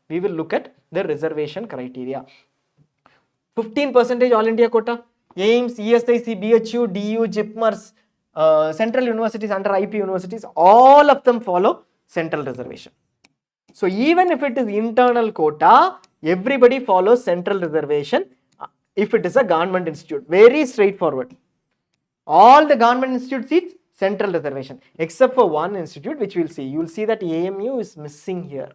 we will look at the reservation criteria. 15% all India quota, AIMS, ESIC, BHU, DU, JIPMERS, central universities under IP universities, all of them follow central reservation. So even if it is internal quota, everybody follows central reservation if it is a government institute. Very straightforward. All the government institute seats, central reservation, except for one institute which we will see. You will see that AMU is missing here.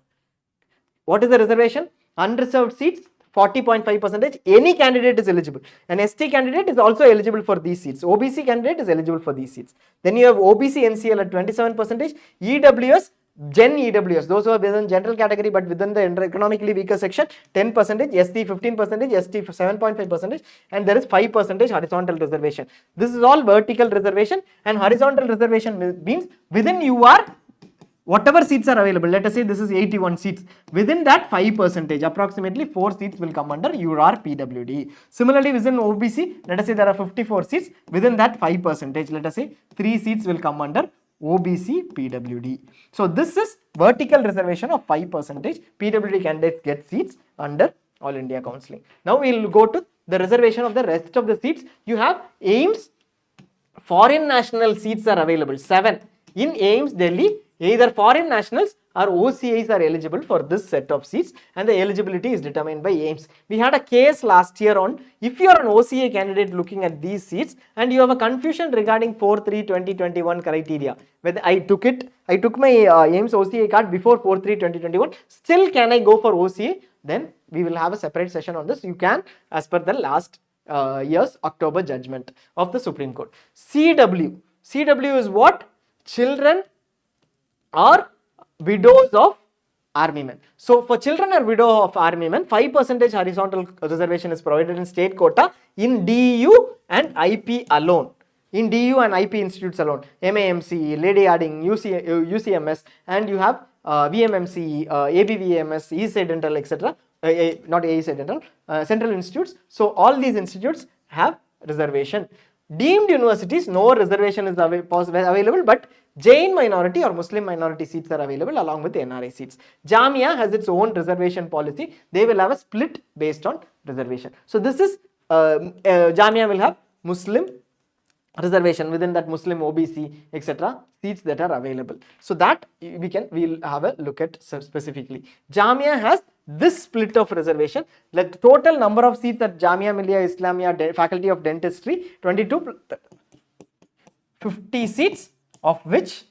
What is the reservation? Unreserved seats, 40.5%. Any candidate is eligible. An ST candidate is also eligible for these seats. OBC candidate is eligible for these seats. Then you have OBC NCL at 27%. EWS, Gen EWS, those who are within general category but within the economically weaker section, 10%, ST 15%, ST 7.5%, and there is 5% horizontal reservation. This is all vertical reservation, and horizontal reservation means within you are whatever seats are available. Let us say this is 81 seats. Within that 5%, approximately 4 seats will come under UR PWD. Similarly, within OBC, let us say there are 54 seats. Within that 5%, let us say 3 seats will come under OBC PWD. So this is vertical reservation of 5%. PWD candidates get seats under All India Counselling. Now we will go to the reservation of the rest of the seats. You have AIMS, foreign national seats are available, 7. In AIMS Delhi, either foreign nationals or OCIs are eligible for this set of seats, and the eligibility is determined by AIMS. We had a case last year on if you are an OCI candidate looking at these seats and you have a confusion regarding 4/3/2021 criteria. Whether I took my AIMS OCI card before 4/3/2021, still can I go for OCI? Then we will have a separate session on this. You can, as per the last year's October judgment of the Supreme Court. CW is what? Children or widows of army men. So for children or widow of army men, 5% horizontal reservation is provided in state quota in DU and IP alone. In DU and IP institutes alone, MAMC, Lady Harding, UCMS, and you have VMMC, ABVMS, ESI Dental, etc. Not ASI Dental, central institutes. So all these institutes have reservation. Deemed universities, no reservation is available, but Jain minority or Muslim minority seats are available along with NRI seats. Jamia has its own reservation policy. They will have a split based on reservation. So this is Jamia will have Muslim reservation, within that Muslim OBC etc. seats that are available. So that we'll have a look at specifically. Jamia has this split of reservation. The total number of seats at Jamia Millia Islamia Faculty of Dentistry 50 seats, of which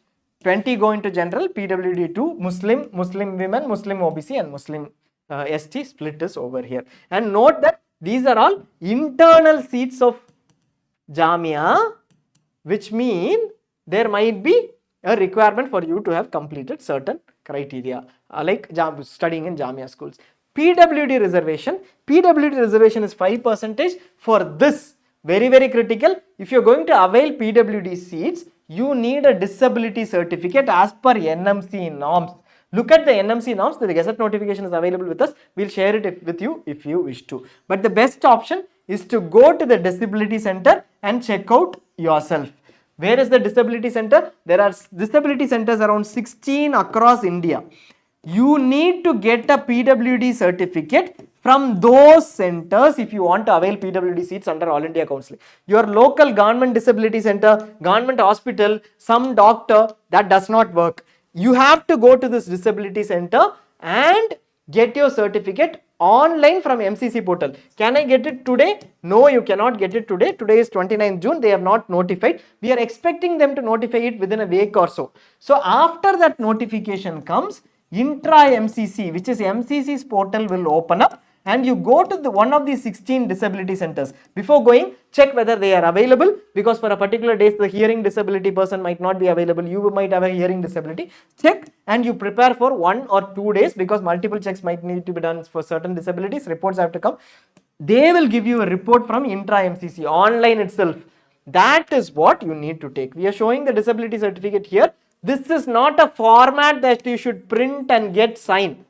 20 go into general, PWD 2, Muslim women, Muslim OBC and Muslim ST split is over here. And note that these are all internal seats of Jamia, which mean there might be a requirement for you to have completed certain criteria like studying in Jamia schools. PWD reservation is 5% for this. Very, very critical. If you're going to avail PWD seats, you need a disability certificate as per NMC norms. Look at the NMC norms. The Gazette notification is available with us. We'll share it with you if you wish to. But the best option is to go to the disability center and check out yourself. Where is the disability center? There are disability centers around 16 across India. You need to get a PWD certificate from those centers if you want to avail PWD seats under All India Counselling. Your local government disability center, government hospital, some doctor, that does not work. You have to go to this disability center and get your certificate online from MCC portal. Can I get it today? No, you cannot get it today. Today is 29th June. They have not notified. We are expecting them to notify it within a week or so. So after that notification comes, Intra MCC, which is MCC's portal, will open up, and you go to one of these 16 disability centers. Before going, check whether they are available, because for a particular day the hearing disability person might not be available. You might have a hearing disability. Check and you prepare for 1 or 2 days, because multiple checks might need to be done for certain disabilities. Reports have to come. They will give you a report from Intra MCC online itself. That is what you need to take. We are showing the disability certificate here. This is not a format that you should print and get signed.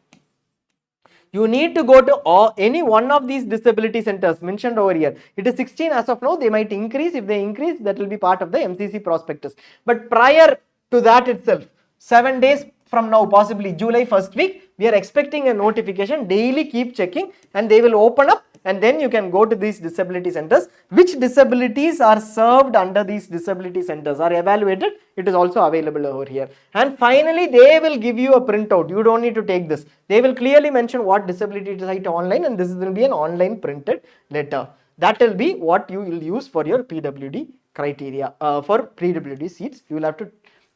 You need to go to any one of these disability centers mentioned over here. It is 16 as of now. They might increase. If they increase, that will be part of the MCC prospectus. But prior to that itself, 7 days, from now, possibly July first week, we are expecting a notification. Daily keep checking and they will open up, and then you can go to these disability centers. Which disabilities are served under these disability centers are evaluated. It is also available over here. And finally, they will give you a printout. You don't need to take this. They will clearly mention what disability site online, and this will be an online printed letter. That will be what you will use for your PWD criteria. For PWD seats, you will have to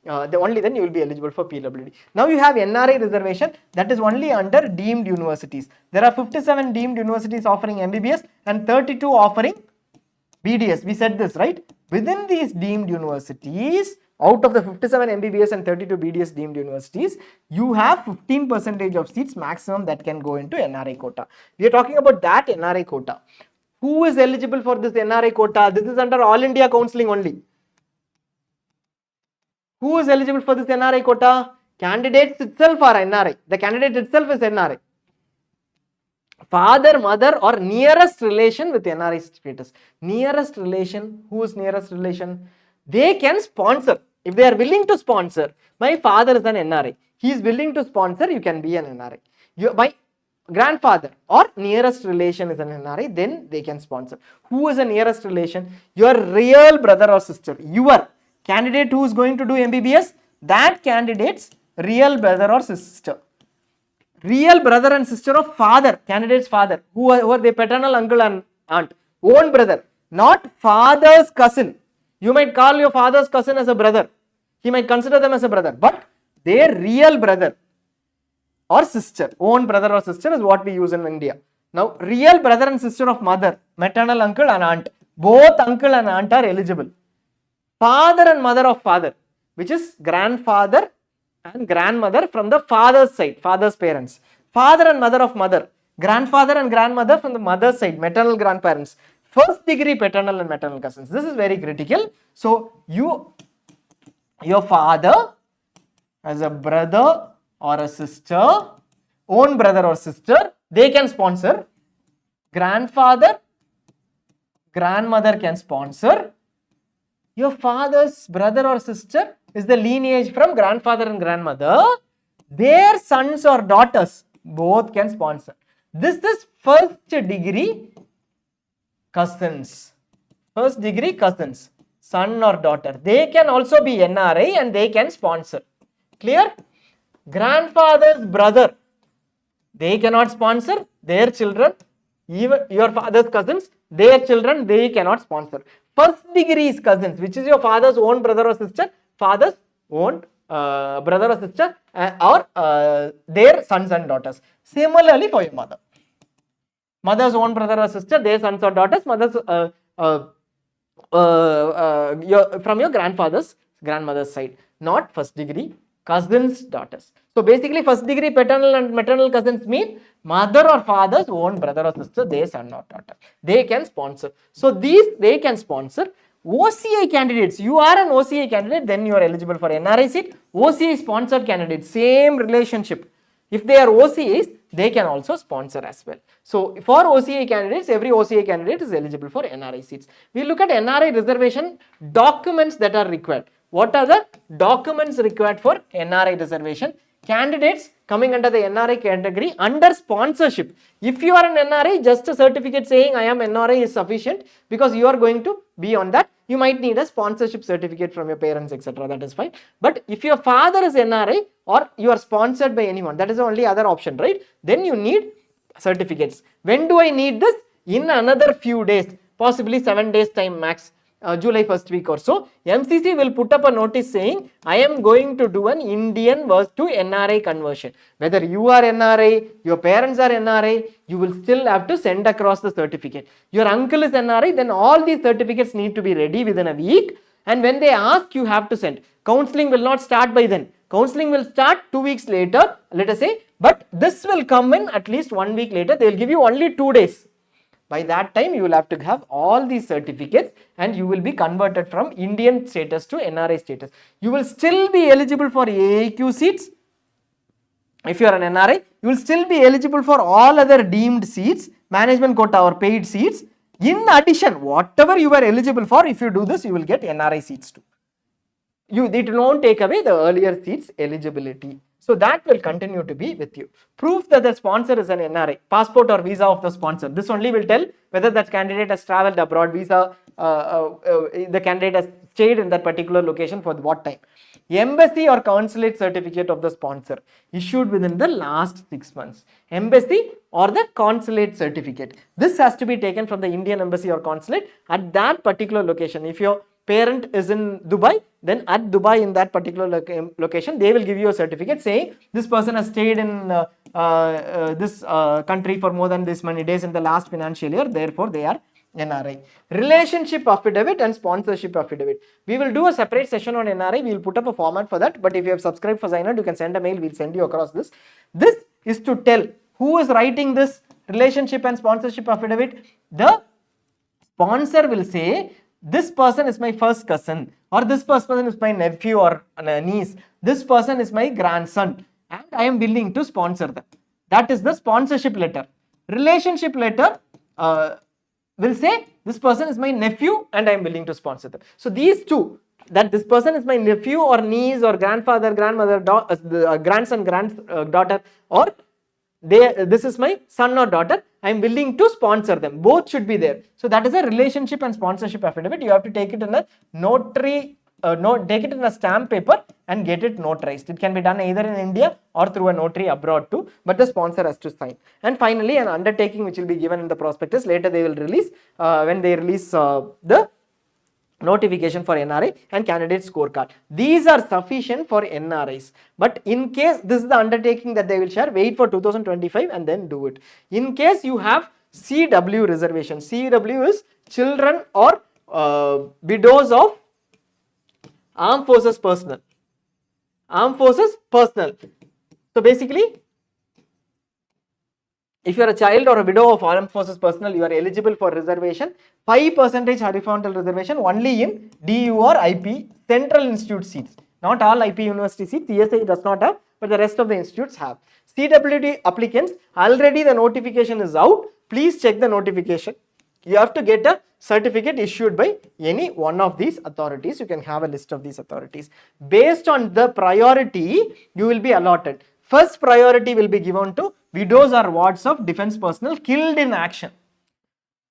only then you will be eligible for PWD. Now you have NRI reservation, that is only under deemed universities. There are 57 deemed universities offering MBBS and 32 offering BDS. We said this, right? Within these deemed universities, out of the 57 MBBS and 32 BDS deemed universities, you have 15% of seats maximum that can go into NRI quota. We are talking about that NRI quota. Who is eligible for this NRI quota? This is under All India Counselling only. Who is eligible for this NRI quota? Candidates itself are NRI. The candidate itself is NRI. Father, mother or nearest relation with NRI status. Nearest relation, who is nearest relation? They can sponsor. If they are willing to sponsor, my father is an NRI. He is willing to sponsor, you can be an NRI. My grandfather or nearest relation is an NRI, then they can sponsor. Who is a nearest relation? Your real brother or sister. Your candidate who is going to do MBBS, that candidate's real brother or sister. Real brother and sister of father, candidate's father, who are their paternal uncle and aunt. Own brother, not father's cousin. You might call your father's cousin as a brother. He might consider them as a brother, but their real brother or sister, own brother or sister is what we use in India. Now, real brother and sister of mother, maternal uncle and aunt, both uncle and aunt are eligible. Father and mother of father, which is grandfather and grandmother from the father's side, father's parents. Father and mother of mother, grandfather and grandmother from the mother's side, maternal grandparents. First degree paternal and maternal cousins. This is very critical. So, your father as a brother or a sister, own brother or sister, they can sponsor. Grandfather, grandmother can sponsor. Your father's brother or sister is the lineage from grandfather and grandmother. Their sons or daughters, both can sponsor. This is first degree cousins. First degree cousins, son or daughter. They can also be NRI and they can sponsor. Clear? Grandfather's brother, they cannot sponsor. Their children, even your father's cousins, their children, they cannot sponsor. First degree is cousins, which is your father's own brother or sister, father's own brother or sister, or their sons and daughters. Similarly for your mother. Mother's own brother or sister, their sons or daughters, mother's from your grandmother's side, not first degree cousins' daughters. So basically, first degree paternal and maternal cousins mean mother or father's own brother or sister, their son or daughter. They can sponsor. So these they can sponsor. OCI candidates, you are an OCI candidate, then you are eligible for NRI seat. OCI sponsored candidates, same relationship. If they are OCIs, they can also sponsor as well. So for OCI candidates, every OCI candidate is eligible for NRI seats. We look at NRI reservation documents that are required. What are the documents required for NRI reservation? Candidates coming under the NRI category under sponsorship. If you are an NRI, just a certificate saying I am NRI is sufficient, because you are going to be on that. You might need a sponsorship certificate from your parents, etc. That is fine. But if your father is NRI or you are sponsored by anyone, that is the only other option, right? Then you need certificates. When do I need this? In another few days, possibly 7 days time max. July first week or so, MCC will put up a notice saying, I am going to do an Indian to NRI conversion. Whether you are NRI, your parents are NRI, you will still have to send across the certificate. Your uncle is NRI, then all these certificates need to be ready within a week. And when they ask, you have to send. Counselling will not start by then. Counselling will start 2 weeks later, let us say, but this will come in at least 1 week later. They will give you only 2 days. By that time, you will have to have all these certificates and you will be converted from Indian status to NRI status. You will still be eligible for AAQ seats. If you are an NRI, you will still be eligible for all other deemed seats, management quota or paid seats. In addition, whatever you are eligible for, if you do this, you will get NRI seats too. It won't take away the earlier seats eligibility. So that will continue to be with you. Proof that the sponsor is an NRI, passport or visa of the sponsor. This only will tell whether that candidate has traveled abroad, visa, the candidate has stayed in that particular location for what time. Embassy or consulate certificate of the sponsor issued within the last 6 months. Embassy or the consulate certificate. This has to be taken from the Indian embassy or consulate at that particular location. If your parent is in Dubai, then at Dubai in that particular location, they will give you a certificate saying this person has stayed in this country for more than this many days in the last financial year, therefore they are NRI. Relationship affidavit and sponsorship affidavit. We will do a separate session on NRI. We will put up a format for that. But if you have subscribed for ZyNerd, you can send a mail. We'll send you across this. This is to tell who is writing this relationship and sponsorship affidavit. The sponsor will say, this person is my first cousin, or this person is my nephew or niece. This person is my grandson, and I am willing to sponsor them. That is the sponsorship letter. Relationship letter will say this person is my nephew and I am willing to sponsor them. So these two, that this person is my nephew or niece or grandfather, grandmother, grandson, granddaughter, or this is my son or daughter, I am willing to sponsor them. Both should be there. So that is a relationship and sponsorship affidavit. You have to take it in a notary, take it in a stamp paper and get it notarized. It can be done either in India or through a notary abroad too, but the sponsor has to sign. And finally, an undertaking which will be given in the prospectus. Later they will release, when they release the notification for NRI and candidate scorecard. These are sufficient for NRIs. But in case this is the undertaking that they will share, wait for 2025 and then do it. In case you have CW reservation, CW is children or widows of armed forces personnel. Armed forces personnel. So basically, if you are a child or a widow of armed forces personnel, you are eligible for reservation. 5% horizontal reservation only in DU or IP central institute seats. Not all IP university seats, CSI does not have, but the rest of the institutes have. CWD applicants, already the notification is out. Please check the notification. You have to get a certificate issued by any one of these authorities. You can have a list of these authorities. Based on the priority, you will be allotted. First priority will be given to widows or wards of defense personnel killed in action.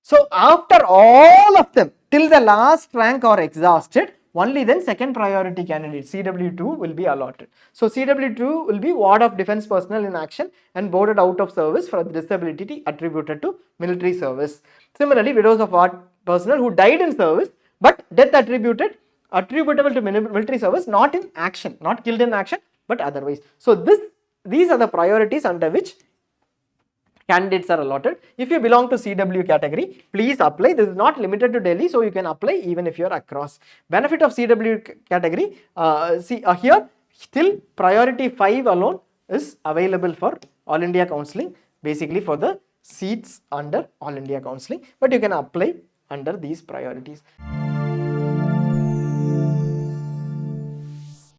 So after all of them, till the last rank are exhausted, only then second priority candidate CW2 will be allotted. So CW2 will be ward of defense personnel in action and boarded out of service for disability attributed to military service. Similarly, widows of ward personnel who died in service but death attributable to military service, not in action, not killed in action, but otherwise. So these are the priorities under which candidates are allotted. If you belong to CW category, please apply. This is not limited to Delhi, so you can apply even if you are across. Benefit of CW category, here still priority 5 alone is available for All India Counselling, basically for the seats under All India Counselling, but you can apply under these priorities.